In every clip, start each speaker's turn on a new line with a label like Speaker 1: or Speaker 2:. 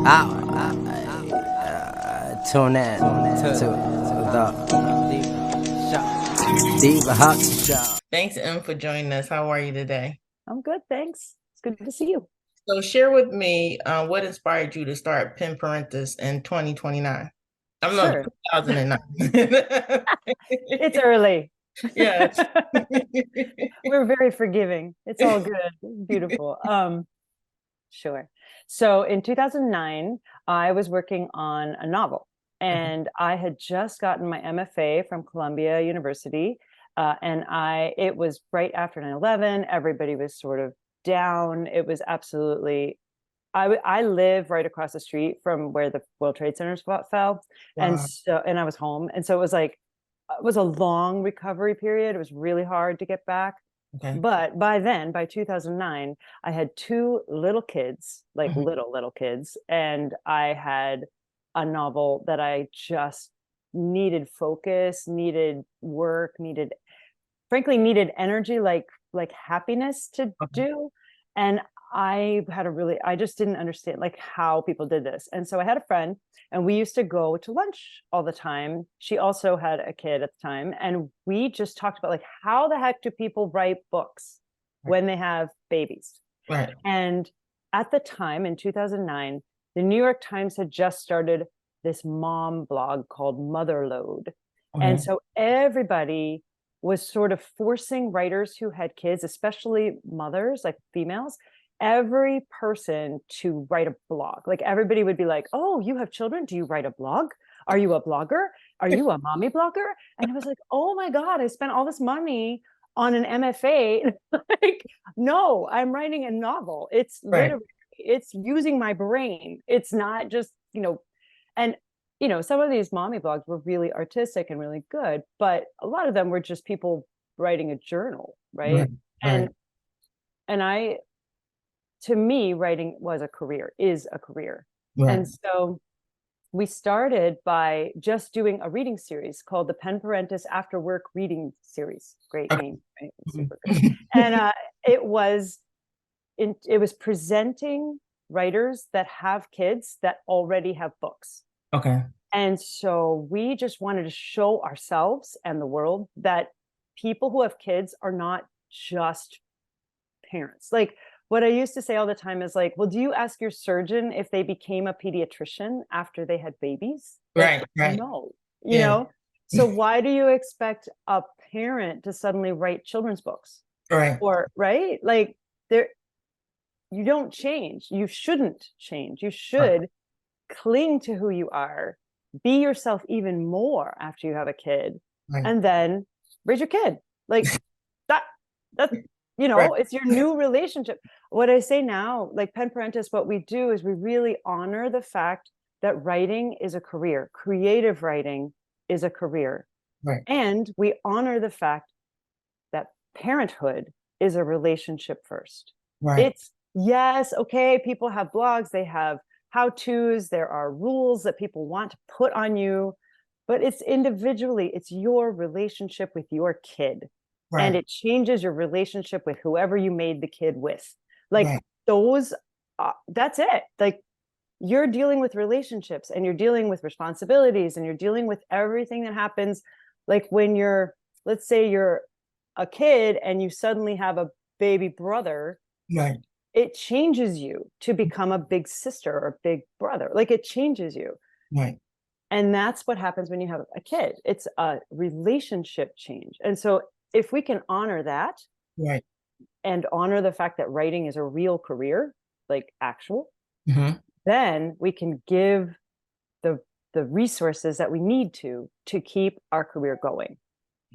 Speaker 1: Tune in to the Deep Hot Show.
Speaker 2: Thanks, Em, for joining us. How are you today?
Speaker 3: I'm good, thanks. It's good to see you.
Speaker 2: So share with me what inspired you to start Pen Parentis in 2029. I'm not
Speaker 3: Sure.
Speaker 2: 2009.
Speaker 3: It's early.
Speaker 2: Yes.
Speaker 3: We're very forgiving. It's all good. Beautiful. Sure. So in 2009, I was working on a novel, and I had just gotten my MFA from Columbia University. It was right after 9/11. Everybody was sort of down. It was absolutely, I live right across the street from where the World Trade Centers fell.
Speaker 2: Wow.
Speaker 3: And I was home. And so it was like, it was a long recovery period. It was really hard to get back.
Speaker 2: Okay.
Speaker 3: But by then, by 2009, I had two little kids, like
Speaker 2: Mhm.
Speaker 3: little kids. And I had a novel that I just needed focus, needed work, frankly, needed energy, like happiness to
Speaker 2: Okay.
Speaker 3: do. And I just didn't understand like how people did this. And so I had a friend, and we used to go to lunch all the time. She also had a kid at the time, and we just talked about like, how the heck do people write books
Speaker 2: Right.
Speaker 3: when they have babies?
Speaker 2: Right.
Speaker 3: And at the time in 2009, the New York Times had just started this mom blog called Motherload. And
Speaker 2: Okay.
Speaker 3: so everybody was sort of forcing writers who had kids, especially mothers, like females, every person to write a blog. Like everybody would be like, "Oh, you have children? Do you write a blog? Are you a blogger? Are you a mommy blogger?" And I was like, "Oh my God, I spent all this money on an MFA." Like, no, I'm writing a novel. It's
Speaker 2: Right.
Speaker 3: literally, it's using my brain. It's not just, and some of these mommy blogs were really artistic and really good, but a lot of them were just people writing a journal, right?
Speaker 2: Right.
Speaker 3: And
Speaker 2: Right.
Speaker 3: and I to me, writing is a career.
Speaker 2: Right.
Speaker 3: And so we started by just doing a reading series called the Pen Parentis After Work Reading Series. Great
Speaker 2: Okay.
Speaker 3: name, right?
Speaker 2: Mhm.
Speaker 3: Super great. And it was it was presenting writers that have kids that already have books.
Speaker 2: Okay.
Speaker 3: And so we just wanted to show ourselves and the world that people who have kids are not just parents. Like, what I used to say all the time is like, well, do you ask your surgeon if they became a pediatrician after they had babies? Like,
Speaker 2: Right. Right.
Speaker 3: no, you
Speaker 2: Yeah.
Speaker 3: know? So why do you expect a parent to suddenly write children's books?
Speaker 2: Right.
Speaker 3: Or, right? Like, there, you don't change. You shouldn't change. You
Speaker 2: Right.
Speaker 3: should cling to who you are, be yourself even more after you have a kid,
Speaker 2: Right.
Speaker 3: and then raise your kid. Like that, that,
Speaker 2: Right.
Speaker 3: it's your new relationship. What I say now, like Pen Parentis, what we do is we really honor the fact that writing is a career. Creative writing is a career.
Speaker 2: Right.
Speaker 3: And we honor the fact that parenthood is a relationship first.
Speaker 2: Right.
Speaker 3: It's, yes, okay, people have blogs, they have how-tos, there are rules that people want to put on you, but it's individually, it's your relationship with your kid. And
Speaker 2: Right.
Speaker 3: it changes your relationship with whoever you made the kid with. Like
Speaker 2: Right.
Speaker 3: those, that's it. Like, you're dealing with relationships, and you're dealing with responsibilities, and you're dealing with everything that happens. Like when let's say you're a kid and you suddenly have a baby brother,
Speaker 2: Right.
Speaker 3: it changes you to become a big sister or big brother. Like, it changes you.
Speaker 2: Right.
Speaker 3: And that's what happens when you have a kid. It's a relationship change. And so if we can honor that
Speaker 2: Right.
Speaker 3: and honor the fact that writing is a real career, like actual,
Speaker 2: Mhm.
Speaker 3: then we can give the resources that we need to keep our career going.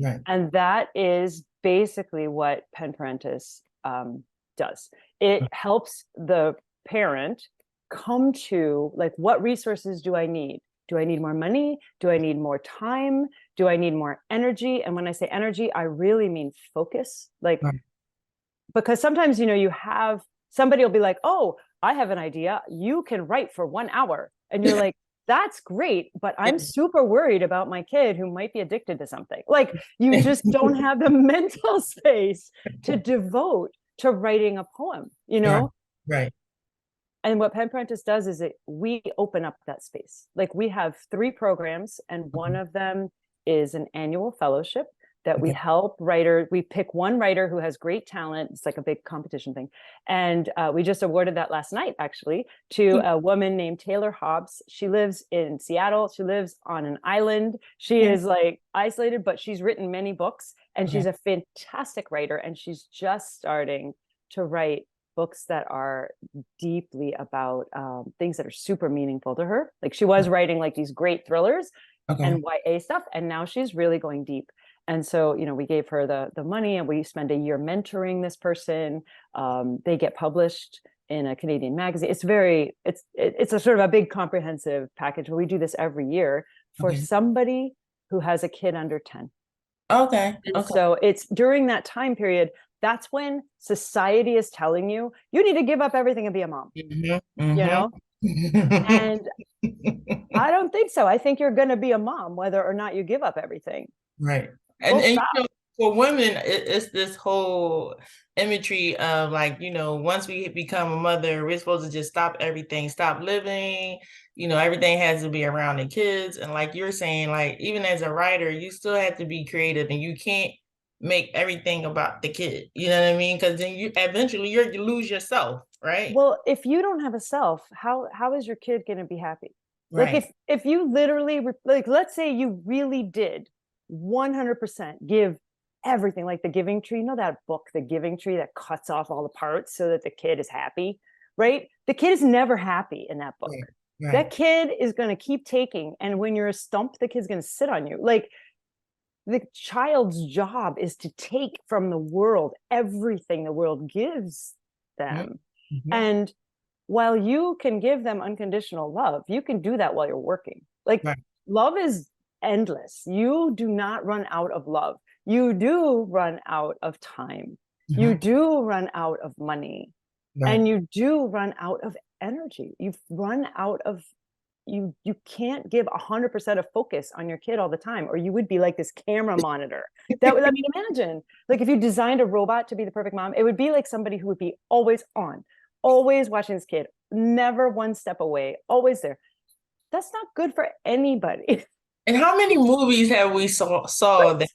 Speaker 2: Right.
Speaker 3: And that is basically what Pen Parentis does. It helps the parent come to like, what resources do I need? Do I need more money? Do I need more time? Do I need more energy? And when I say energy, I really mean focus. Like,
Speaker 2: Right.
Speaker 3: because sometimes, you have somebody will be like, "Oh, I have an idea. You can write for 1 hour." And you're like, "That's great, but I'm super worried about my kid who might be addicted to something." Like, you just don't have the mental space to devote to writing a poem,
Speaker 2: Right. Right.
Speaker 3: And what Pen Parentis does is we open up that space. Like we have 3 programs, and one of them is an annual fellowship that we help writers. We pick one writer who has great talent. It's like a big competition thing. And we just awarded that last night, actually, to a woman named Taylor Hobbs. She lives in Seattle. She lives on an island. She is like isolated, but she's written many books, and she's a fantastic writer. And she's just starting to write books that are deeply about things that are super meaningful to her. Like she was writing like these great thrillers and YA stuff, and now she's really going deep. And so, you know, we gave her the money, and we spend a year mentoring this person. They get published in a Canadian magazine. It's a sort of a big comprehensive package. We do this every year for somebody who has a kid under 10.
Speaker 2: Okay.
Speaker 3: So it's during that time period, that's when society is telling you, you need to give up everything and be a mom, you know? And I don't think so. I think you're going to be a mom, whether or not you give up everything.
Speaker 2: Right. And you know, for women, it's this whole imagery of like, you know, once we become a mother, we're supposed to just stop everything, stop living, you know, everything has to be around the kids. And like you're saying, like, even as a writer, you still have to be creative, and you can't make everything about the kid. You know what I mean? Because then you eventually you lose yourself, right?
Speaker 3: Well, if you don't have a self, how is your kid going to be happy?
Speaker 2: Right.
Speaker 3: Like if you literally, like, let's say you really did 100% give everything, like the Giving Tree, you know, that book, The Giving Tree, that cuts off all the parts so that the kid is happy, right? The kid is never happy in that book. Right. That kid is going to keep taking. And when you're a stump, the kid's going to sit on you. Like the child's job is to take from the world everything the world gives them. And while you can give them unconditional love, you can do that while you're working. Like love is endless. You do not run out of love. You do run out of time. You do run out of money. And you do run out of energy. You've run out of, you can't give 100% of focus on your kid all the time, or you would be like this camera monitor. That would, I mean, imagine, like if you designed a robot to be the perfect mom, it would be like somebody who would be always on, always watching this kid, never one step away, always there. That's not good for anybody.
Speaker 2: And how many movies have we saw that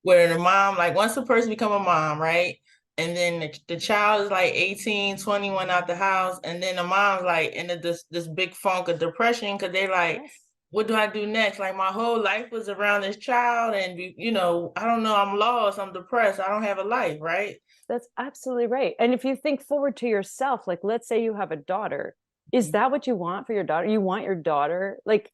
Speaker 2: where the mom, like once the person become a mom, right? And then the child is like 18, 21 out the house. And then the mom's like in this big funk of depression because they're like, what do I do next? Like my whole life was around this child. And, you know, I don't know, I'm lost, I'm depressed, I don't have a life, right?
Speaker 3: That's absolutely right. And if you think forward to yourself, like let's say you have a daughter, is that what you want for your daughter? You want your daughter, like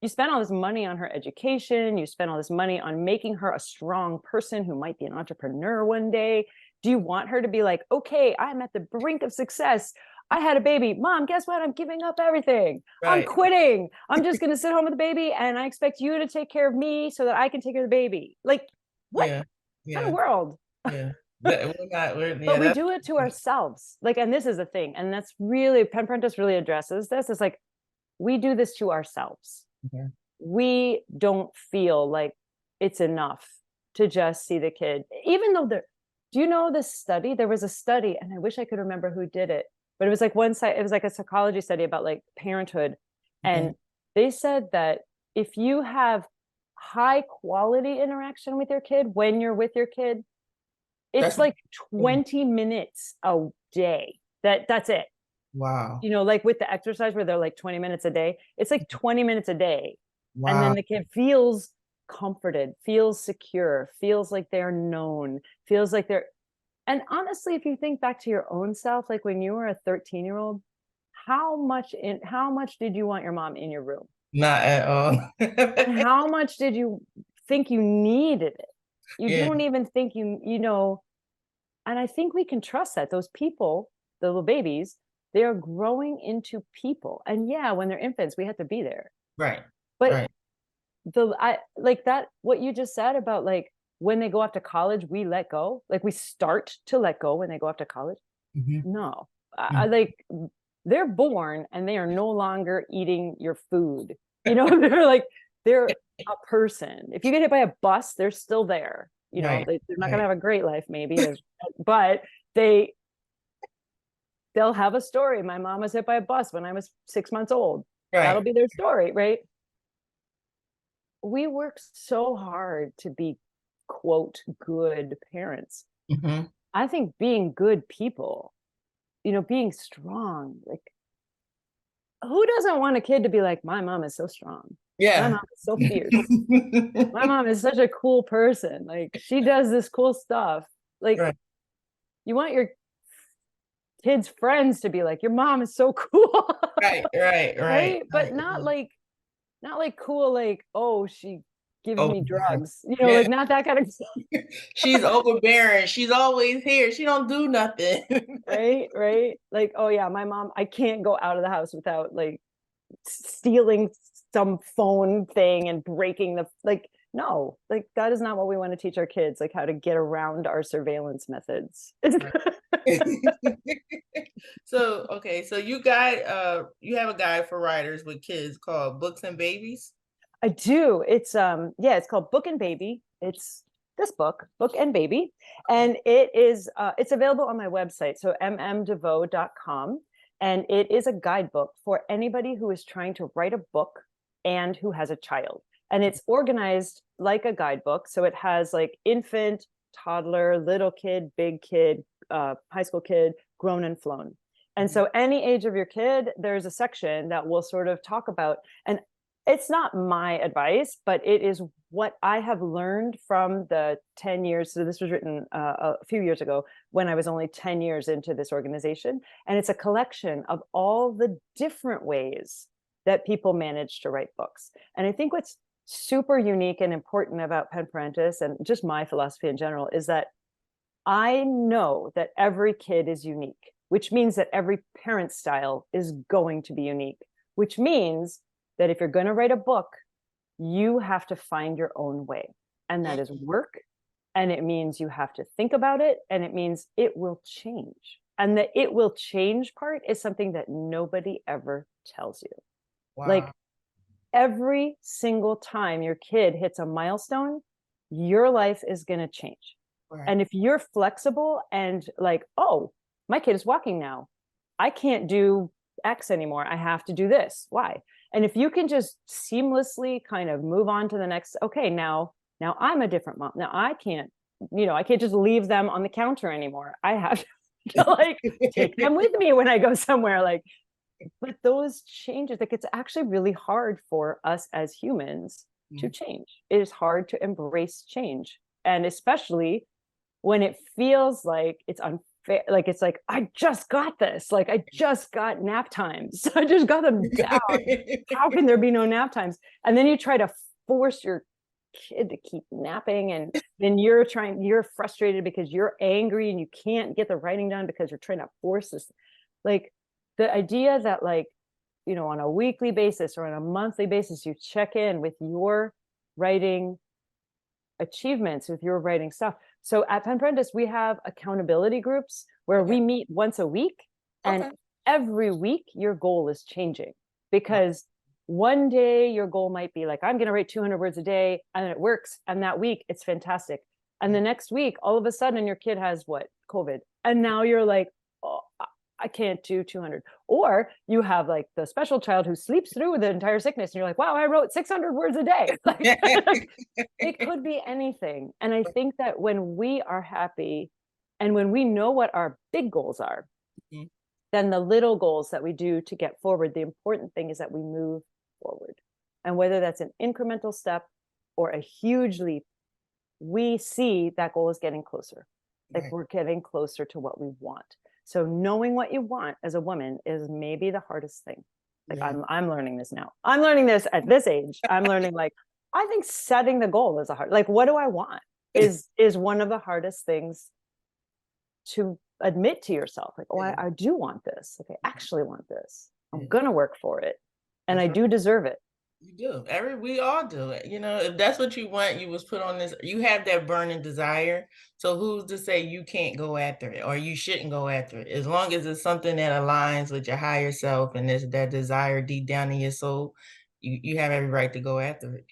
Speaker 3: you spend all this money on her education, you spend all this money on making her a strong person who might be an entrepreneur one day. Do you want her to be like, okay, I'm at the brink of success, I had a baby, Mom, guess what? I'm giving up everything. I'm quitting. I'm just going to sit home with the baby, and I expect you to take care of me so that I can take care of the baby. Like, what kind of world?
Speaker 2: But
Speaker 3: we do it to ourselves. Like, and this is the thing, and that's really, Pen Parentis really addresses this. It's like, we do this to ourselves. We don't feel like it's enough to just see the kid, even though do you know this study? There was a study, and I wish I could remember who did it, but it was like it was like a psychology study about like parenthood. And they said that if you have high quality interaction with your kid, when you're with your kid, it's like 20 minutes a day. That's it.
Speaker 2: Wow.
Speaker 3: You know, like with the exercise where they're like 20 minutes a day, it's like 20 minutes a day. Wow. And then the kid feels comforted, feels secure, feels like they're known, feels like they're, and honestly, if you think back to your own self, like when you were a 13-year-old, how much did you want your mom in your room?
Speaker 2: Not at all.
Speaker 3: And how much did you think you needed it? You don't even think you know, and I think we can trust that those people, the little babies, they are growing into people. And yeah, when they're infants, we have to be there.
Speaker 2: Right.
Speaker 3: But I like that, what you just said about like, when they go off to college, we let go. Like we start to let go when they go off to college. No, I like, they're born and they are no longer eating your food. You know, they're a person. If you get hit by a bus, they're still there. You know, they're not going to have a great life maybe, but they'll have a story. My mom was hit by a bus when I was 6 months old.
Speaker 2: Right.
Speaker 3: That'll be their story, right? We work so hard to be, quote, good parents.
Speaker 2: Mm-hmm.
Speaker 3: I think being good people, being strong, like, who doesn't want a kid to be like, my mom is so strong.
Speaker 2: Yeah.
Speaker 3: My mom is so fierce. My mom is such a cool person. Like, she does this cool stuff. Like,
Speaker 2: right.
Speaker 3: You want your kids' friends to be like, your mom is so cool.
Speaker 2: Right.
Speaker 3: But not like cool, like, oh, she gives me drugs, like, not that kind of
Speaker 2: she's overbearing, she's always here, she don't do nothing.
Speaker 3: right, like, oh yeah, my mom, I can't go out of the house without like stealing some phone thing and breaking the, like, no, like, that is not what we want to teach our kids, like, how to get around our surveillance methods.
Speaker 2: So okay, so you have a guide for writers with kids called Books and Babies.
Speaker 3: I do. It's it's called Book and Baby. It's this book, Book and Baby, and it is it's available on my website, so mmdevoe.com, and it is a guidebook for anybody who is trying to write a book and who has a child. And it's organized like a guidebook, so it has like infant, toddler, little kid, big kid, high school kid, grown and flown. And so any age of your kid, there's a section that will sort of talk about, and it's not my advice, but it is what I have learned from the 10 years. So this was written a few years ago when I was only 10 years into this organization. And it's a collection of all the different ways that people manage to write books. And I think what's super unique and important about Pen Parentis, and just my philosophy in general, is that I know that every kid is unique, which means that every parent style is going to be unique, which means that if you're going to write a book, you have to find your own way. And that is work. And it means you have to think about it. And it means it will change. And the it will change part is something that nobody ever tells you.
Speaker 2: Wow.
Speaker 3: Like, every single time your kid hits a milestone, your life is going to change. Right. And if you're flexible and like, oh, my kid is walking now, I can't do X anymore, I have to do this. Why? And if you can just seamlessly kind of move on to the next, okay, now I'm a different mom. Now I can't just leave them on the counter anymore. I have to like take them with me when I go somewhere. Like, but those changes, like, it's actually really hard for us as humans to change. It is hard to embrace change. And especially when it feels like it's unfair, like, it's like, I just got this, like, I just got nap times. I just got them down. How can there be no nap times? And then you try to force your kid to keep napping, and then you're frustrated because you're angry and you can't get the writing done because you're trying to force this. Like, the idea that, like, on a weekly basis or on a monthly basis, you check in with your writing achievements, with your writing stuff. So at Pen Parentis, we have accountability groups where we meet once a week, and every week your goal is changing, because one day your goal might be like, I'm going to write 200 words a day, and it works. And that week it's fantastic. And the next week, all of a sudden your kid has COVID. And now you're like, oh, I can't do 200. Or you have like the special child who sleeps through the entire sickness, and you're like, wow, I wrote 600 words a day. Like, it could be anything. And I think that when we are happy and when we know what our big goals are, then the little goals that we do to get forward, the important thing is that we move forward. And whether that's an incremental step or a huge leap, we see that goal is getting closer. Like, we're getting closer to what we want. So knowing what you want as a woman is maybe the hardest thing. Like, I'm learning this now. I'm learning this at this age. I'm learning, like, I think setting the goal is like, what do I want is one of the hardest things to admit to yourself. Like, oh, I do want this. Okay, I actually want this. I'm going to work for it. And I do deserve it.
Speaker 2: You do. We all do it. If that's what you want, you was put on this, you have that burning desire. So who's to say you can't go after it, or you shouldn't go after it? As long as it's something that aligns with your higher self and there's that desire deep down in your soul, you have every right to go after it.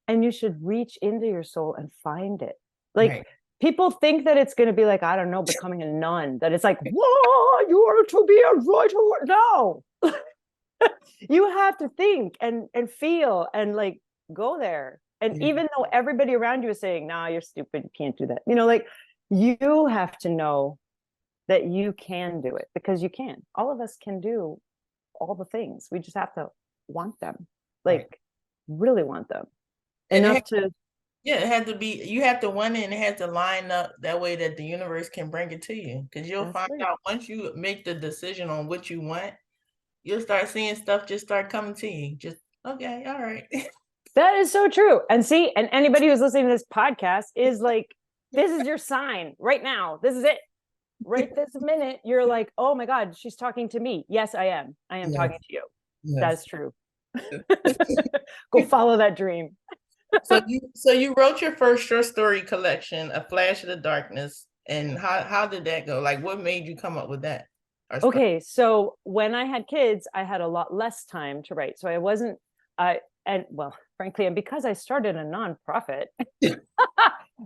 Speaker 3: And you should reach into your soul and find it. Like, people think that it's going to be like, I don't know, becoming a nun, that it's like, whoa, you are to be a writer. No, you have to think and feel and like go there. And even though everybody around you is saying, nah, you're stupid, you can't do that. You know, like you have to know that you can do it, because you can. All of us can do all the things. We just have to want them, like really want them enough to.
Speaker 2: Yeah, it had to be, you have to want it, and it has to line up that way that the universe can bring it to you. Because you'll find out once you make the decision on what you want, you'll start seeing stuff just start coming to you. Just, okay, all right.
Speaker 3: That is so true. And see, and anybody who's listening to this podcast is like, this is your sign right now. This is it. Right this minute, you're like, oh my God, she's talking to me. Yes, I am. I am talking to you. That is true. Go follow that dream.
Speaker 2: So you wrote your first short story collection, A Flash of the Darkness. And how did that go? Like, what made you come up with that?
Speaker 3: Okay, so when I had kids, I had a lot less time to write. So I wasn't, and well, frankly, and because I started a nonprofit, it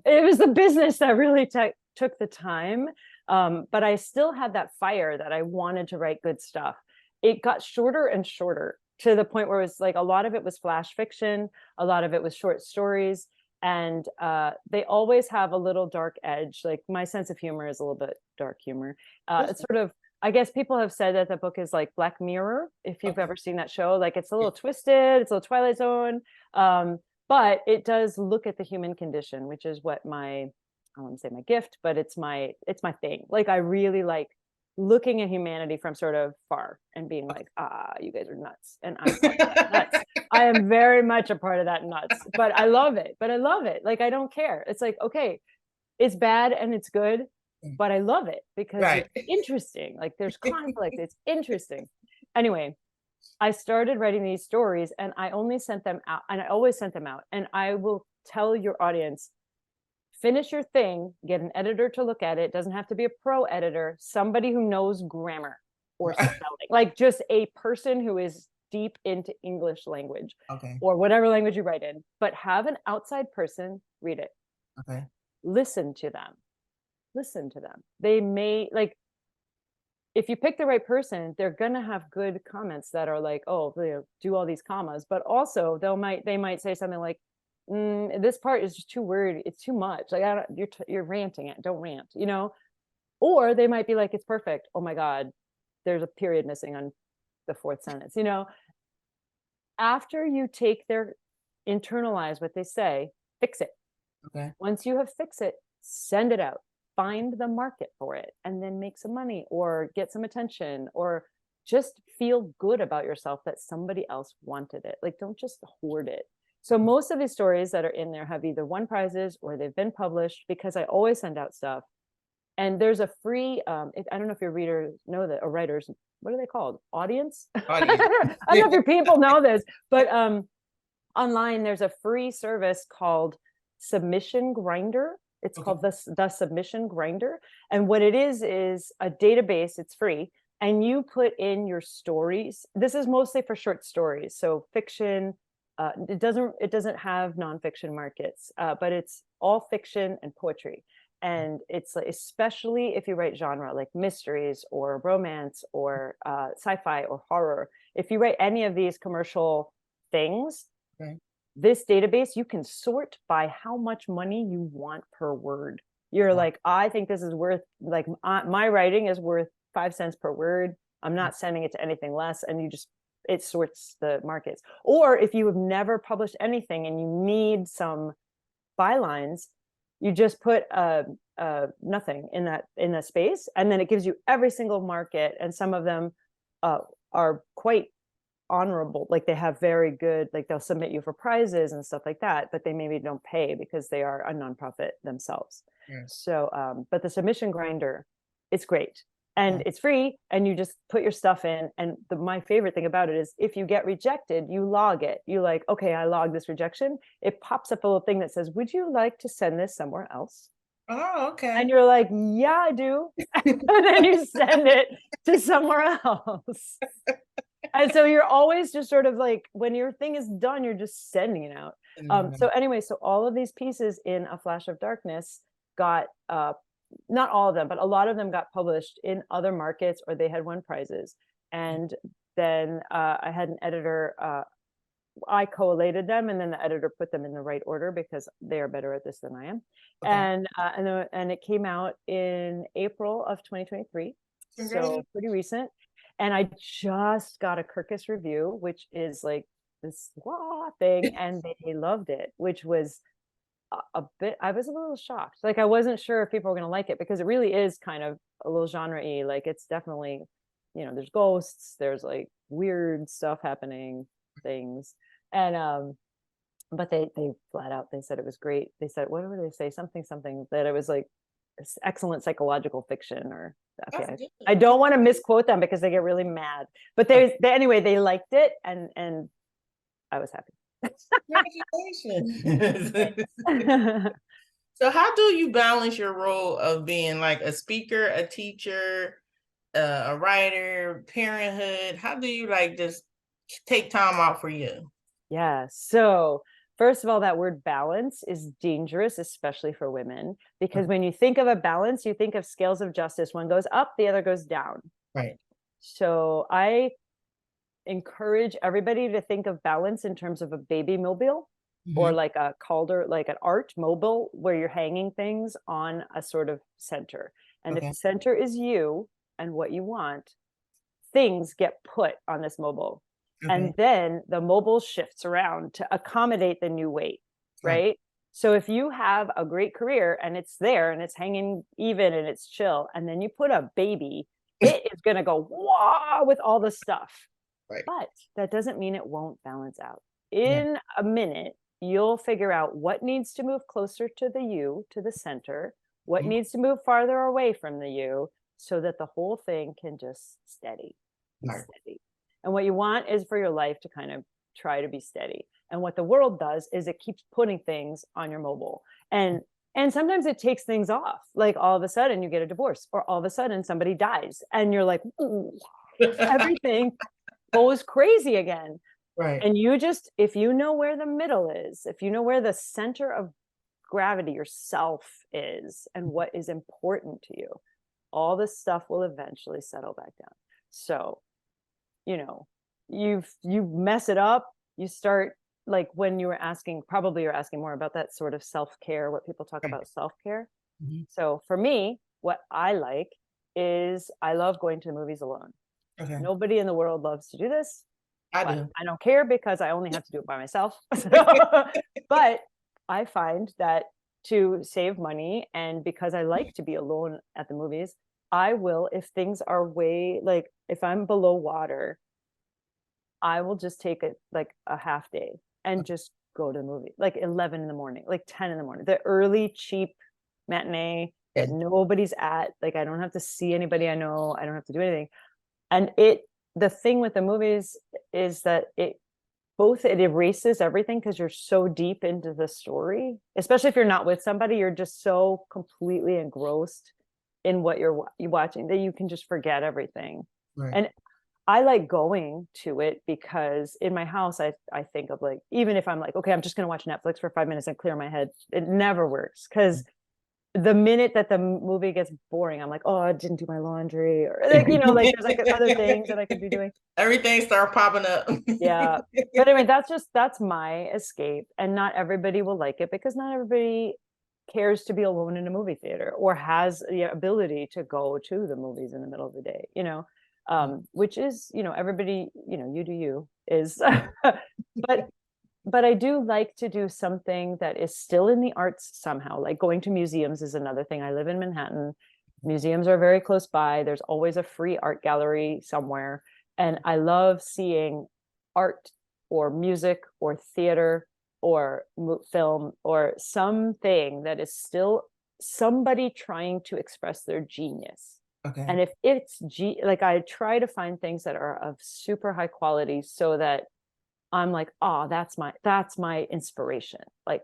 Speaker 3: was the business that really took the time. But I still had that fire that I wanted to write good stuff. It got shorter and shorter, to the point where it was like a lot of it was flash fiction, a lot of it was short stories, and they always have a little dark edge. Like my sense of humor is a little bit dark humor. It's sort of, I guess people have said that the book is like Black Mirror, if you've ever seen that show. Like it's a little twisted, it's a little Twilight Zone, but it does look at the human condition, which is what I don't want to say my gift, but it's my thing. Like I really like looking at humanity from sort of far and being like, you guys are nuts. And I'm nuts. I am very much a part of that nuts, but I love it. Like, I don't care. It's like, okay, it's bad and it's good, but I love it because it's interesting. Like there's conflict. It's interesting. Anyway, I started writing these stories and I only sent them out, and I always sent them out. And I will tell your audience, finish your thing, get an editor to look at it. It doesn't have to be a pro editor, somebody who knows grammar or spelling, like just a person who is deep into English language or whatever language you write in, but have an outside person read it. Listen to them. They may, like, if you pick the right person, they're gonna have good comments that are like, oh, do all these commas, but also they might say something like, this part is just too wordy, it's too much, like you're ranting it, don't rant, you know. Or they might be like, it's perfect, oh my God, there's a period missing on the fourth sentence, you know. After you internalize what they say, fix it. Once you have fixed it, send it out, find the market for it, and then make some money or get some attention, or just feel good about yourself that somebody else wanted it. Like, don't just hoard it. So most of these stories that are in there have either won prizes or they've been published, because I always send out stuff. And there's a free, I don't know if your readers know that, or writers, what are they called? Audience? I don't know if your people know this, but online there's a free service called Submission Grinder. It's called the Submission Grinder. And what it is a database, it's free. And you put in your stories. This is mostly for short stories. So fiction, it doesn't have nonfiction markets, but it's all fiction and poetry. And it's like, especially if you write genre like mysteries or romance or sci-fi or horror, if you write any of these commercial things, this database, you can sort by how much money you want per word. You're like, I think this is worth, like, my writing is worth 5 cents per word. I'm not sending it to anything less. And it sorts the markets. Or if you have never published anything and you need some bylines, you just put nothing in that space, and then it gives you every single market. And some of them are quite honorable, like they have very good, like they'll submit you for prizes and stuff like that, but they maybe don't pay because they are a nonprofit themselves. So but the Submission Grinder, it's great. And it's free, and you just put your stuff in. And my favorite thing about it is if you get rejected, you log it. You like, okay, I logged this rejection. It pops up a little thing that says, would you like to send this somewhere else?
Speaker 2: Oh, okay.
Speaker 3: And you're like, yeah, I do. And then you send it to somewhere else. And so you're always just sort of like, when your thing is done, you're just sending it out. So anyway, so all of these pieces in A Flash of Darkness, got not all of them, but a lot of them got published in other markets, or they had won prizes. And then I had an editor, I collated them, and then the editor put them in the right order because they are better at this than I am. Okay. And it came out in April of 2023, so pretty recent. And I just got a Kirkus review, which is like this thing, and they loved it, which was a bit, I was a little shocked. Like, I wasn't sure if people were going to like it, because it really is kind of a little genre-y. Like, it's definitely, there's ghosts, there's like weird stuff happening, things. And but they flat out, they said it was great. They said, what did they say? Something that it was like excellent psychological fiction, or okay. I don't want to misquote them because they get really mad. But they anyway, they liked it, and I was happy.
Speaker 2: Congratulations. So how do you balance your role of being like a speaker, a teacher, a writer, parenthood? How do you like just take time out for you?
Speaker 3: Yeah. So first of all, that word balance is dangerous, especially for women, because when you think of a balance, you think of scales of justice. One goes up, the other goes down.
Speaker 2: Right.
Speaker 3: So I encourage everybody to think of balance in terms of a baby mobile, or like a calder, like an art mobile, where you're hanging things on a sort of center. And if the center is you and what you want, things get put on this mobile. And then the mobile shifts around to accommodate the new weight, right? So if you have a great career and it's there and it's hanging even and it's chill, and then you put a baby, it is going to go wah with all the stuff. Right. But that doesn't mean it won't balance out. In a minute, you'll figure out what needs to move closer to the you, to the center, what needs to move farther away from the you, so that the whole thing can just steady. And what you want is for your life to kind of try to be steady. And what the world does is it keeps putting things on your mobile. And sometimes it takes things off. Like, all of a sudden you get a divorce, or all of a sudden somebody dies, and you're like, ooh, everything goes crazy again. Right. And you just, if you know where the middle is, if you know where the center of gravity, yourself, is, and what is important to you, all this stuff will eventually settle back down. So, you mess it up, you start, like, when you were asking, probably you're asking more about that sort of self-care, what people talk about self-care. So for me, what I like is, I love going to the movies alone. Nobody in the world loves to do this. I do. I don't care, because I only have to do it by myself. But I find that to save money, and because I like to be alone at the movies, I will, if things are way, like, if I'm below water, I will just take it like a half day and just go to the movie, like 11 in the morning, like 10 in the morning, the early, cheap matinee that nobody's at. Like, I don't have to see anybody I know. I don't have to do anything. And the thing with the movies is that it erases everything, because you're so deep into the story, especially if you're not with somebody. You're just so completely engrossed in what you're watching that you can just forget everything. Right. And I like going to it, because in my house, I think of, like, even if I'm like, okay, I'm just going to watch Netflix for 5 minutes and clear my head, it never works. Because the minute that the movie gets boring, I'm like, oh, I didn't do my laundry, or like, like, there's like other things that I could be doing.
Speaker 2: Everything starts popping up.
Speaker 3: Yeah. But anyway, that's my escape. And not everybody will like it, because not everybody cares to be alone in a movie theater, or has the ability to go to the movies in the middle of the day, which is, everybody, you do you, is, but I do like to do something that is still in the arts somehow. Like, going to museums is another thing. I live in Manhattan. Museums are very close by. There's always a free art gallery somewhere. And I love seeing art, or music, or theater, or film, or something that is still somebody trying to express their genius. And if it's like, I try to find things that are of super high quality, so that I'm like, oh, that's my inspiration. Like,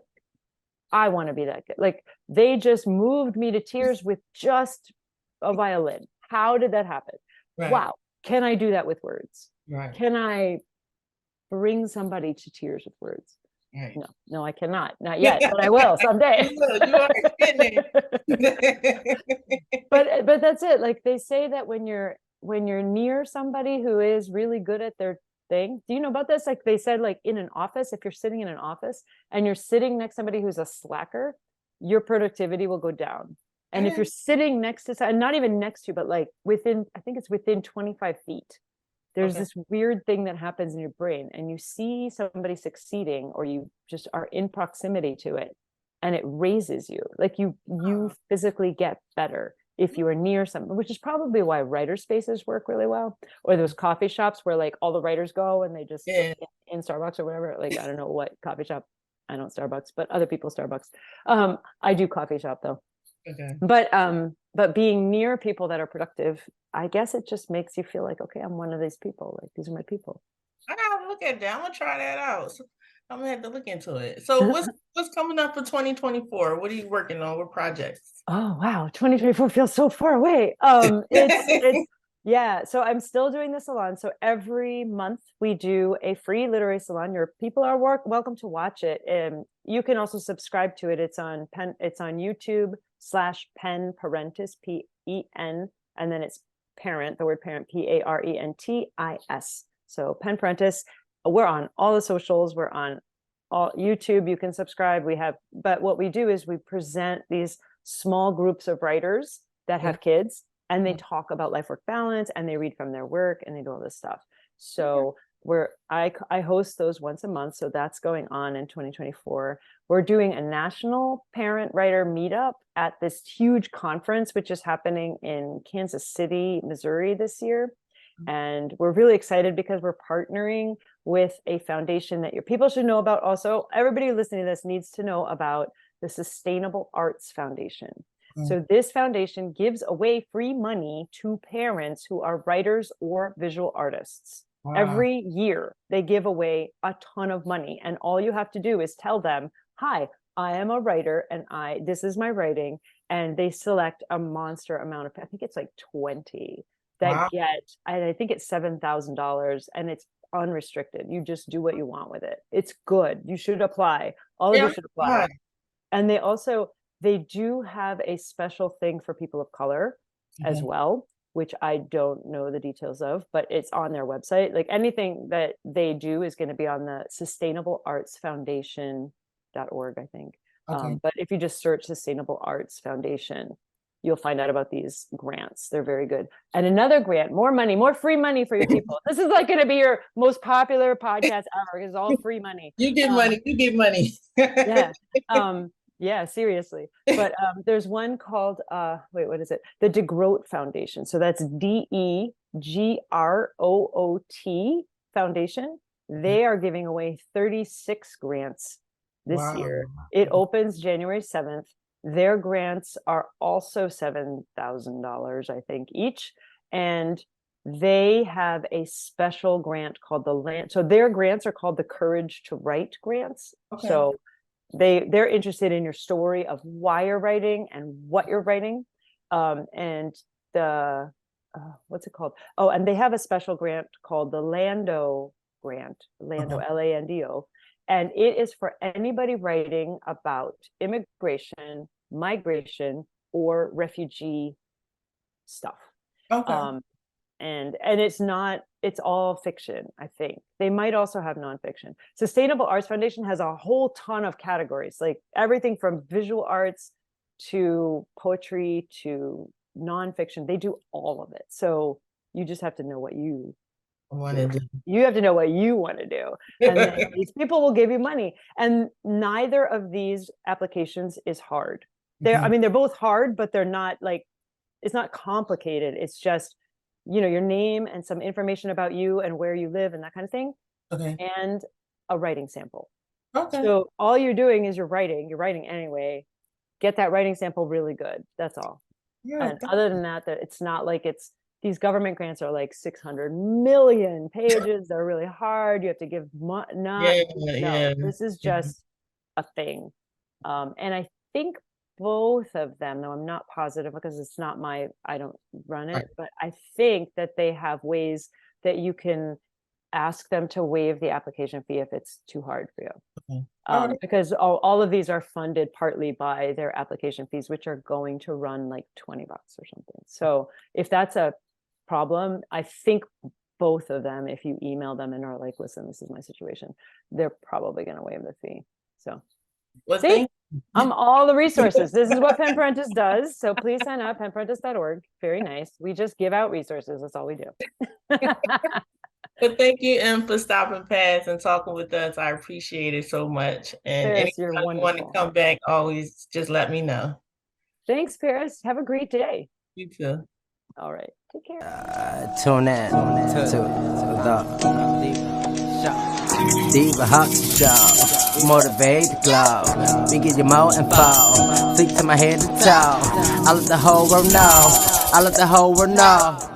Speaker 3: I want to be that good. Like, they just moved me to tears with just a violin. How did that happen? Right. Wow. Can I do that with words? Right. Can I bring somebody to tears with words?
Speaker 2: Right.
Speaker 3: No, I cannot. Not yet, but I will someday.
Speaker 2: You are getting
Speaker 3: But that's it. Like they say that when you're near somebody who is really good at their thing, do you know about this? Like they said, like in an office, if you're sitting in an office and you're sitting next to somebody who's a slacker, your productivity will go down. And if you're sitting next to, and not even next to, but like within, I think it's within 25 feet, there's this weird thing that happens in your brain, and you see somebody succeeding, or you just are in proximity to it, and it raises you. Like you physically get better if you are near something, which is probably why writer spaces work really well, or those coffee shops where like all the writers go and they just in Starbucks or whatever. Like I don't know what coffee shop. I don't Starbucks, but other people Starbucks. I do coffee shop though.
Speaker 2: Okay.
Speaker 3: But being near people that are productive, I guess it just makes you feel like, okay, I'm one of these people. Like these are my people.
Speaker 2: I gotta look at that. I'm gonna try that out. So I'm gonna have to look into it. So what's coming up for 2024? What are you working on? What projects?
Speaker 3: Oh wow, 2024 feels so far away. Yeah, so I'm still doing the salon. So every month we do a free literary salon. Your people are welcome to watch it. And you can also subscribe to it. It's on YouTube/Pen Parentis, Pen, and then it's parent, the word parent, Parentis. So Pen Parentis. We're on all the socials. We're on all YouTube. You can subscribe. But what we do is we present these small groups of writers that have kids, and they talk about life-work balance, and they read from their work, and they do all this stuff. So I host those once a month. So that's going on in 2024. We're doing a national parent writer meetup at this huge conference, which is happening in Kansas City, Missouri this year. And we're really excited because we're partnering with a foundation that your people should know about. Also, everybody listening to this needs to know about the Sustainable Arts Foundation. So this foundation gives away free money to parents who are writers or visual artists. Wow. Every year they give away a ton of money, and all you have to do is tell them, hi, I am a writer and this is my writing. And they select a monster amount of, I think it's like 20 that get, I think it's $7,000, and it's unrestricted. You just do what you want with it. It's good. You should apply. All of you should apply. And they do have a special thing for people of color as well, which I don't know the details of, but it's on their website. Like anything that they do is going to be on the sustainableartsfoundation.org, I think. But if you just search Sustainable Arts Foundation, you'll find out about these grants. They're very good. And another grant, more money, more free money for your people. This is like going to be your most popular podcast ever. It's all free money.
Speaker 2: You get money. You get money.
Speaker 3: Yeah, seriously. But there's one called, what is it? The DeGroat Foundation. So that's DeGroot Foundation. They are giving away 36 grants this year. It opens January 7th. Their grants are also $7,000, I think, each. And they have a special grant called the Land. So their grants are called the Courage to Write grants. So they're interested in your story of why you're writing and what you're writing. And the, what's it called? Oh, and they have a special grant called the Lando grant, Lando. And it is for anybody writing about immigration, migration, or refugee stuff. And it's all fiction, I think. They might also have nonfiction. Sustainable Arts Foundation has a whole ton of categories, like everything from visual arts to poetry to nonfiction. They do all of it. So you just have to know what you want to do. You have to know what you want to do. And then these people will give you money. And neither of these applications is hard. They're both hard, but they're not like, it's not complicated. It's just, your name and some information about you and where you live and that kind of thing. And a writing sample. So all you're doing is you're writing anyway. Get that writing sample really good. That's all. And other than that, it's not like these government grants are like 600 million pages. They're really hard. You have to give this is just a thing. And I think both of them, though I'm not positive because it's not I don't run it, but I think that they have ways that you can ask them to waive the application fee if it's too hard for you.
Speaker 2: Okay. All right.
Speaker 3: Because all of these are funded partly by their application fees, which are going to run like $20 or something. So if that's a problem, I think both of them, if you email them and are like, listen, this is my situation, they're probably going to waive the fee. So
Speaker 2: Well,
Speaker 3: see, I'm all the resources. This is what Pen Parentis does. So please sign up, penparentis.org. Very nice. We just give out resources. That's all we do.
Speaker 2: But thank you, Em, for stopping past and talking with us. I appreciate it so much. And
Speaker 3: Paris, you're
Speaker 2: anytime you want to
Speaker 3: wonderful.
Speaker 2: come back, always just let me know.
Speaker 3: Thanks, Paris. Have a great day.
Speaker 2: You too.
Speaker 3: All right. Take care.
Speaker 1: Tune in to the Diva Hawks Show. Motivate the glow. We give you more info. Flick to my head to toe. I let the whole world know. I let the whole world know.